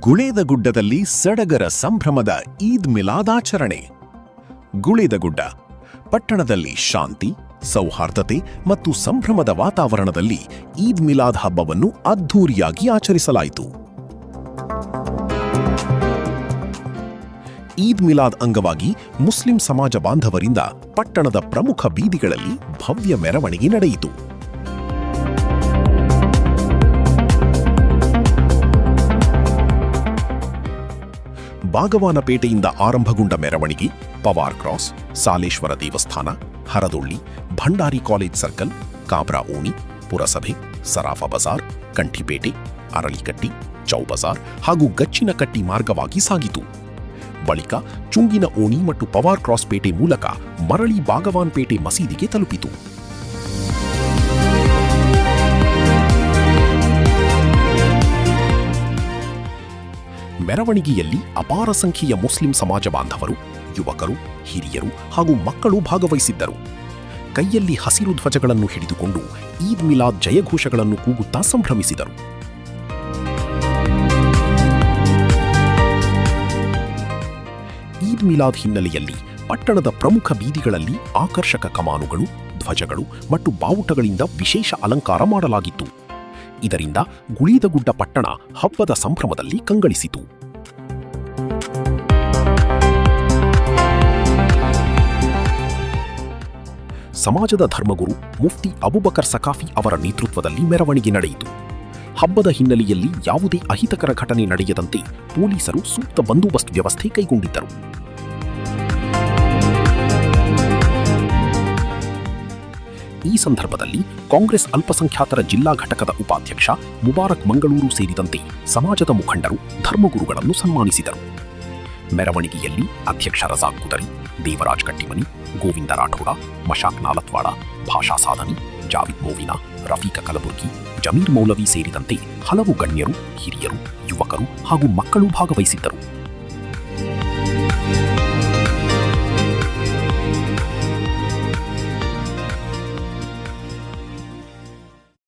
ಗುಳೇದಗುಡ್ಡದಲ್ಲಿ ಸಡಗರ ಸಂಭ್ರಮದ ಈದ್ ಮಿಲಾದ್ ಆಚರಣೆ. ಗುಳೇದಗುಡ್ಡ ಪಟ್ಟಣದಲ್ಲಿ ಶಾಂತಿ, ಸೌಹಾರ್ದತೆ ಮತ್ತು ಸಂಭ್ರಮದ ವಾತಾವರಣದಲ್ಲಿ ಈದ್ ಮಿಲಾದ್ ಹಬ್ಬವನ್ನು ಅದ್ಧೂರಿಯಾಗಿ ಆಚರಿಸಲಾಯಿತು. ಈದ್ ಮಿಲಾದ್ ಅಂಗವಾಗಿ ಮುಸ್ಲಿಂ ಸಮಾಜ ಬಾಂಧವರಿಂದ ಪಟ್ಟಣದ ಪ್ರಮುಖ ಬೀದಿಗಳಲ್ಲಿ ಭವ್ಯ ಮೆರವಣಿಗೆ ನಡೆಯಿತು. ಬಾಗವಾನಪೇಟೆಯಿಂದ ಆರಂಭಗೊಂಡ ಮೆರವಣಿಗೆ ಪವಾರ್ ಕ್ರಾಸ್, ಸಾಲೇಶ್ವರ ದೇವಸ್ಥಾನ, ಹರದೊಳ್ಳಿ, ಭಂಡಾರಿ ಕಾಲೇಜ್ ಸರ್ಕಲ್, ಕಾಬ್ರಾ ಓಣಿ, ಪುರಸಭೆ, ಸರಾಫ ಬಜಾರ್, ಕಂಠಿಪೇಟೆ, ಅರಳಿಕಟ್ಟಿ, ಚೌಬಜಾರ್ ಹಾಗೂ ಗಚ್ಚಿನಕಟ್ಟಿ ಮಾರ್ಗವಾಗಿ ಸಾಗಿತು. ಬಳಿಕ ಚುಂಗಿನ ಓಣಿ ಮತ್ತು ಪವಾರ್ ಕ್ರಾಸ್ ಪೇಟೆ ಮೂಲಕ ಮರಳಿ ಬಾಗವಾನ್ಪೇಟೆ ಮಸೀದಿಗೆ ತಲುಪಿತು. ಮೆರವಣಿಗೆಯಲ್ಲಿ ಅಪಾರ ಸಂಖ್ಯೆಯ ಮುಸ್ಲಿಂ ಸಮಾಜ ಬಾಂಧವರು, ಯುವಕರು, ಹಿರಿಯರು ಹಾಗೂ ಮಕ್ಕಳು ಭಾಗವಹಿಸಿದ್ದರು. ಕೈಯಲ್ಲಿ ಹಸಿರು ಧ್ವಜಗಳನ್ನು ಹಿಡಿದುಕೊಂಡು ಈದ್ ಮಿಲಾದ್ ಜಯಘೋಷಗಳನ್ನು ಕೂಗುತ್ತಾ ಸಂಭ್ರಮಿಸಿದರು. ಈದ್ ಮಿಲಾದ್ ಹಿನ್ನೆಲೆಯಲ್ಲಿ ಪಟ್ಟಣದ ಪ್ರಮುಖ ಬೀದಿಗಳಲ್ಲಿ ಆಕರ್ಷಕ ಕಮಾನುಗಳು, ಧ್ವಜಗಳು ಮತ್ತು ಬಾವುಟಗಳಿಂದ ವಿಶೇಷ ಅಲಂಕಾರ ಮಾಡಲಾಗಿತ್ತು. ಇದರಿಂದ ಗುಳೇದಗುಡ್ಡ ಪಟ್ಟಣ ಹಬ್ಬದ ಸಂಭ್ರಮದಲ್ಲಿ ಕಂಗಳಿಸಿತು. ಸಮಾಜದ ಧರ್ಮಗುರು ಮುಫ್ತಿ ಅಬುಬಕರ್ ಸಕಾಫಿ ಅವರ ನೇತೃತ್ವದಲ್ಲಿ ಮೆರವಣಿಗೆ ನಡೆಯಿತು. ಹಬ್ಬದ ಹಿನ್ನೆಲೆಯಲ್ಲಿ ಯಾವುದೇ ಅಹಿತಕರ ಘಟನೆ ನಡೆಯದಂತೆ ಪೊಲೀಸರು ಸೂಕ್ತ ಬಂದೋಬಸ್ತ್ ವ್ಯವಸ್ಥೆ ಕೈಗೊಂಡಿದ್ದರು. ಈ ಸಂದರ್ಭದಲ್ಲಿ ಕಾಂಗ್ರೆಸ್ ಅಲ್ಪಸಂಖ್ಯಾತರ ಜಿಲ್ಲಾ ಘಟಕದ ಉಪಾಧ್ಯಕ್ಷ ಮುಬಾರಕ್ ಮಂಗಳೂರು ಸೇರಿದಂತೆ ಸಮಾಜದ ಮುಖಂಡರು ಧರ್ಮಗುರುಗಳನ್ನು ಸನ್ಮಾನಿಸಿದರು. ಮೆರವಣಿಗೆಯಲ್ಲಿ ಅಧ್ಯಕ್ಷ ರಜಾಕ್ ಕುದರಿ, ದೇವರಾಜ್ ಕಟ್ಟಿಮನಿ, ಗೋವಿಂದ ರಾಠೋಡ, ಮಶಾಕ್ ನಾಲತ್ವಾಡ, ಭಾಷಾ ಸಾಧನಿ, ಜಾವಿದ್ ಮೋವಿನಾ, ರಫೀಕ ಕಲಬುರ್ಗಿ, ಜಮೀರ್ ಮೌಲವಿ ಸೇರಿದಂತೆ ಹಲವು ಗಣ್ಯರು, ಹಿರಿಯರು, ಯುವಕರು ಹಾಗೂ ಮಕ್ಕಳು ಭಾಗವಹಿಸಿದ್ದರು.